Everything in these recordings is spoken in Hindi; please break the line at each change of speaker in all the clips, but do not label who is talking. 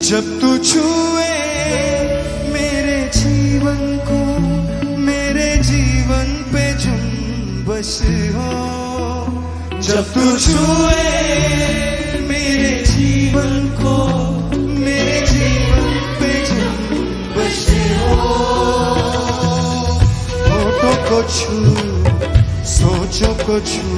जब तू छुए मेरे जीवन को, मेरे जीवन पे जुम्बश हो। जब तू छुए मेरे जीवन को, मेरे जीवन पे जुम्बश हो। होठों को छू, सोचों को छू,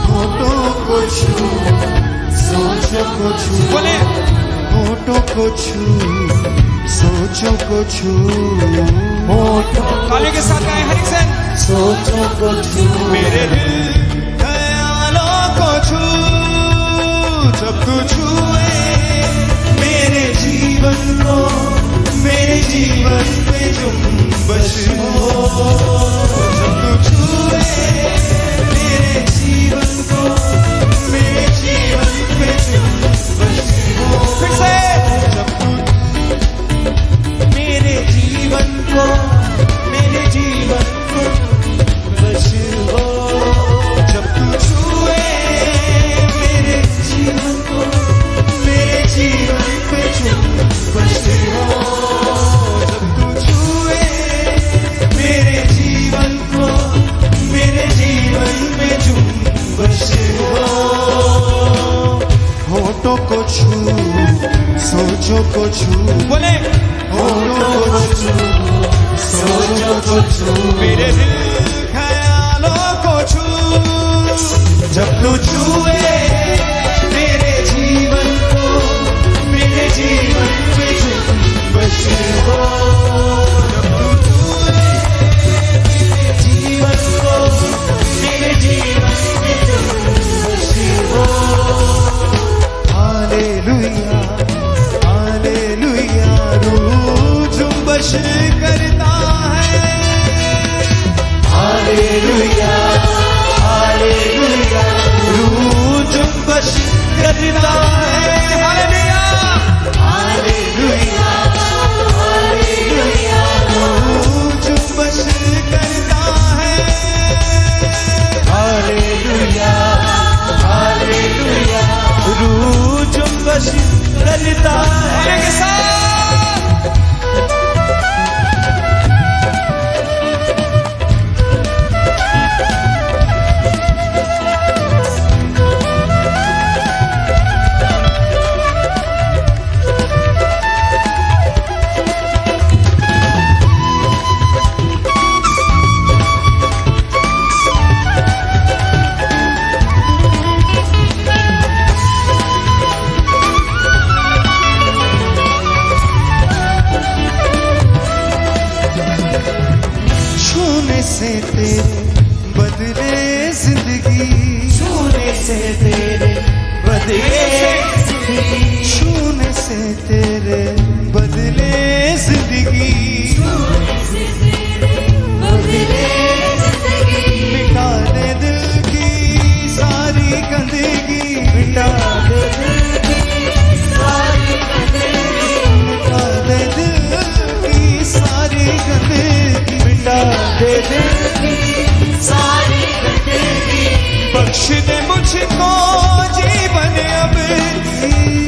होठों को छू, सोचों को छू, बोले होठों को छू, सोचों को छू, होठों ताली के साथ गाएं हरि सेन। सोचों को छू, मेरे दिल ख्यालों को छू। जब तू छुए मेरे जीवन को, मेरे जीवन पे जुम्बश हो। जब तू छुए मेरे जीवन को, मेरे जीवन पे जुम्बश हो। फिर से जब तू मेरे जीवन को, मेरे जीवन को जुम्बश हो। जब तू छुए मेरे जीवन को, मेरे जीवन पे जुम्बश हो। जब तू छुए मेरे जीवन को, मेरे जीवन पे जुम्बश हो। होठों को छू, सोचों को छू, बोले होठों को छू, सोचों को छू, मेरे दिल ख्यालों को छू। जब तू छुए मेरे जीवन को, मेरे जीवन पे जुम्बश हो। जब तू छुए मेरे जीवन को, मेरे जीवन पे जुम्बश हो। हालेलुया, हालेलुया, रूह जुम्बश करता है। हालेलुया, हालेलुया, रूह जुम्बश करता है। हालेलुया, हालेलुया, हालेलुया, रूह जुम्बश करता है। हालेलुया, हालेलुया, रूह जुम्बश करता है। छूने से तेरे बदले जिंदगी, छूने से तेरे बदले जिंदगी, छूने से तेरे बदले जिंदगी, छूने से तेरे बदले जिंदगी। मिटा दे दिल की सारी गंदगी, मिटा दे दिल की सारी गंदगी, मिटा दे दिल की सारी गंदगी, मिटा दे दिल की सारी गंदगी। बख्श दे मुझको जीवन अब,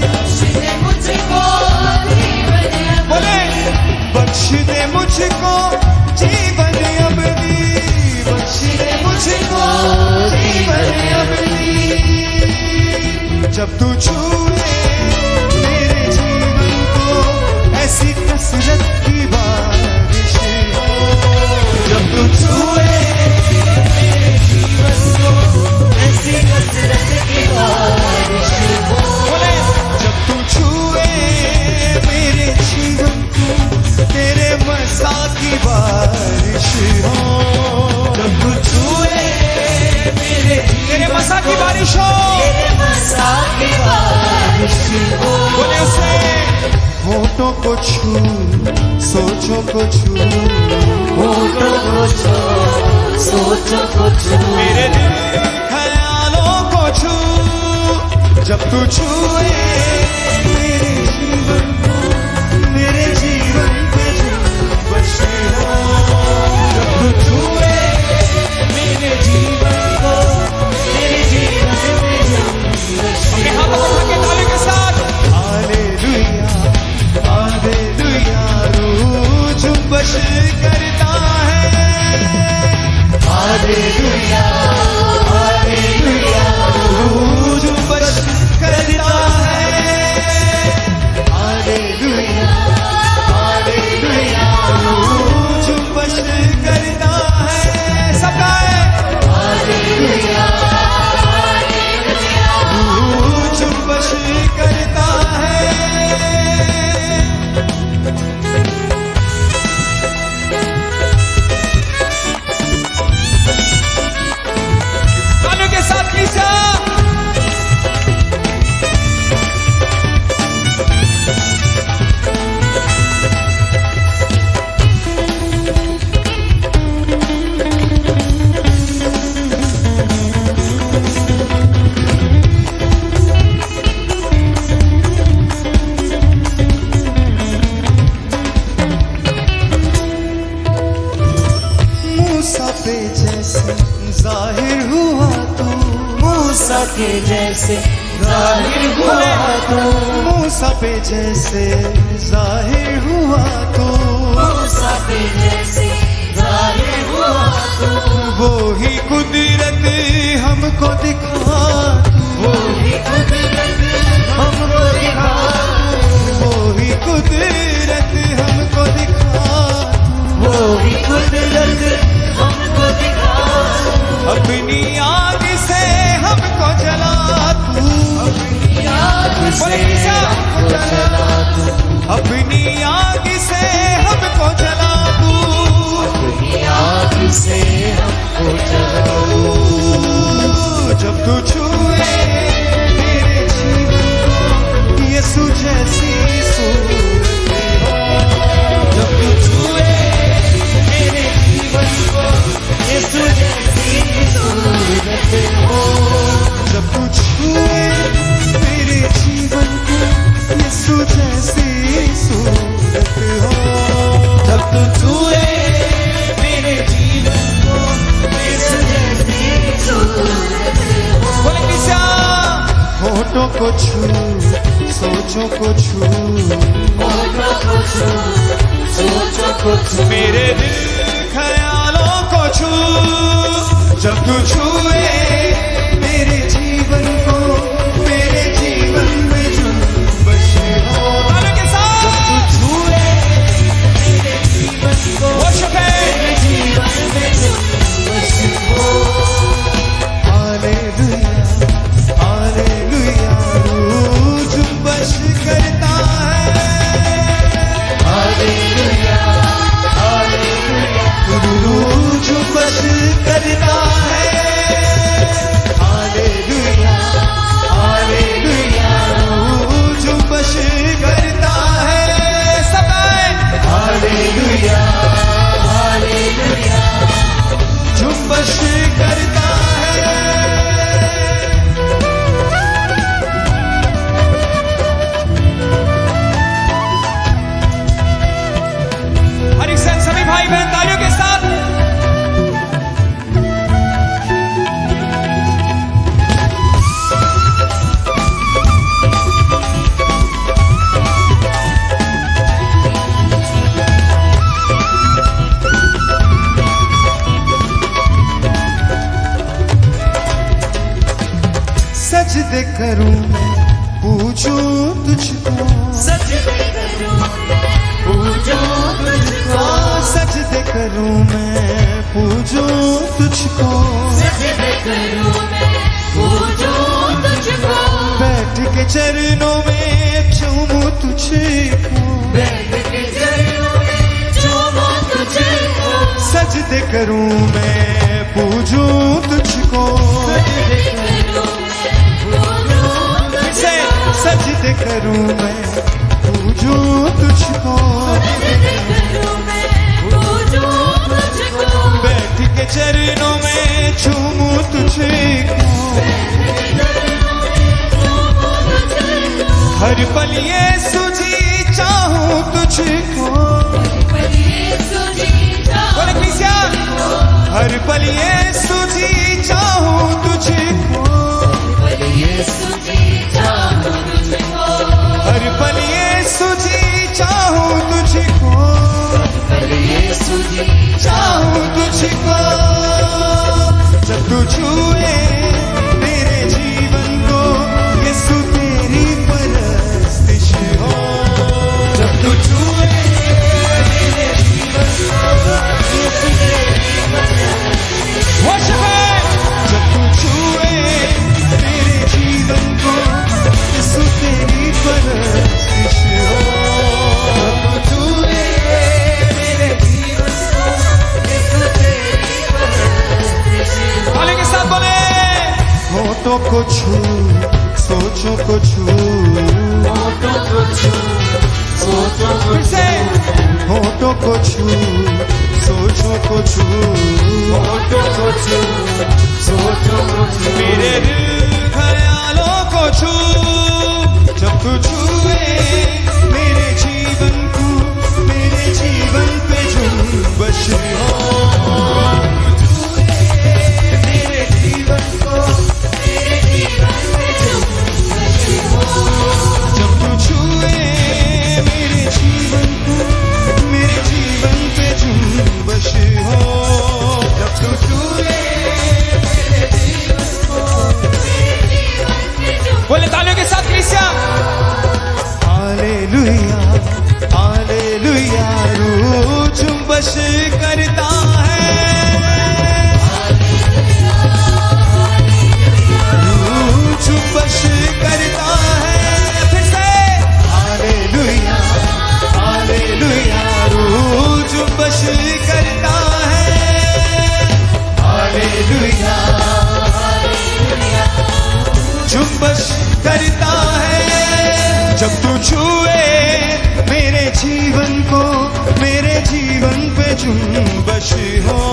बख्श दे मुझको जीवन अब, बोले बख्श दे मुझको जीवन अब, बख्श दे मुझको जीवन अब। जब तू छूए मेरे जीवन को, ऐसी कसरत की बारिश हो। जब तू छुए मेरे जीवन को, ऐसी कसरत की बारिश हो। बोले जब तू छुए मेरे जीवन को, तेरे मज़ा की बारिश हो। जब तू छुए मेरे, तेरे मज़ा की बारिश हो, तेरे मज़ा की बारिश हो। बोले उसे होठों को छू, सोचों को छू, होठों को छू, सोचों को छू, मेरे दिल ख्यालों को छू। जब तू छुए मेरे जीवन को, मेरे जीवन पे जुम्बश हो। जब तू छुए मेरे जीवन को, मेरे जीवन पे जुम्बश हो। अपने हाथों को उठा के ताली के साथ हालेलुया, जैसे जाहिर हुआ तू,
मूसा के जैसे जाहिर हुआ तो,
मूसा पे जैसे जाहिर हुआ तू,
मूसा पे जैसे जाहिर हुआ तो,
वो ही कुदरत हमको दिखा तू,
वो ही कुदरत हमको दिखा,
वो ही कुदरत हमको दिखा तू,
वो ही कुदरत हमको दिखा,
अपनी आग से हमको जला तू,
आग से हमको जला तू,
अपनी आग से हमको जला तू,
आग से हमको जला तू।
जब तू छुए मेरे जीवन को यीशु जैसी सूरत हो, जब तू छुए मेरे जीवन को
यीशु जैसी सूरत हो,
जब तू छुए मेरे जीवन को यीशु जैसी सूरत हो,
जब तू छुए मेरे जीवन को यीशु जैसी सूरत हो।
बोले किसा होठों को छू, सोचों को छू,
होठों को छू, सोचों को छू,
मेरे दिल ख्यालों को छू, जब तू छुए मेरे जीवन को, मेरे जीवन में जुम्बश हो, तालियों के साथ जब तू छुए
मेरे जीवन को,
वर्शिप है,
मेरे जीवन में जुम्बश हो।
हालेलुया हालेलुया, रूह जुम्बश करता है,
हालेलुया, हालेलुया,
रूह जुम्बश करता है, हालेलुया हालेलुया, रूह जुम्बश करता है, सब
हालेलुया, हालेलुया,
जुम्बश करता है। हर एक सन सभी भाई बहन तालियों के साथ सजदे करूं मैं, पूछूं तुझको,
सजदे करूं मैं, पूजूं तुझको,
सजदे करूं मैं, पूछूं तुझको,
सजदे करूं मैं, पूजूं तुझको,
बैठ के चरणों में चूमूं तुझको,
बैठ के चरणों में चूमूं तुझको,
सजदे करूं मैं, पूछूं तुझको,
सजदे करूं मैं, पूजूं
से
तुझको,
सजदे करूं मैं, पूछूं तुझको,
सजदे करूं मैं, पूजूं तुझको,
बैठ के चरणों में चूमूं तुझको, हर पल यीशु जी चाहूं तुझको, बोले क्रिस्टिया, हर पल यीशु जी चाहूं तुझको, हर पल यीशु जी चाहूं तुझको, चाहूं तुझको, जब तू छुए मेरे जीवन को यीशु तेरी परस्तिश हो, जब तू छुए मेरे जीवन को यीशु तेरी परस्तिश हो, जब तू छुए मेरे जीवन को यीशु तेरी परस्तिश हो, जब तू छुए मेरे जीवन को यीशु तेरी परस्तिश हो। ताली के साथ बोले, होठों को छू, सोचों को छू,
होठों को छू, सोचों को
फिर से होठों को छू, सोचों को छू,
होठों को छू, सोचों को छू,
मेरे दिल ख्यालों को छू, जब तू छुए मेरे जीवन को, मेरे जीवन पे जुम्बश हो, जुम्बश हो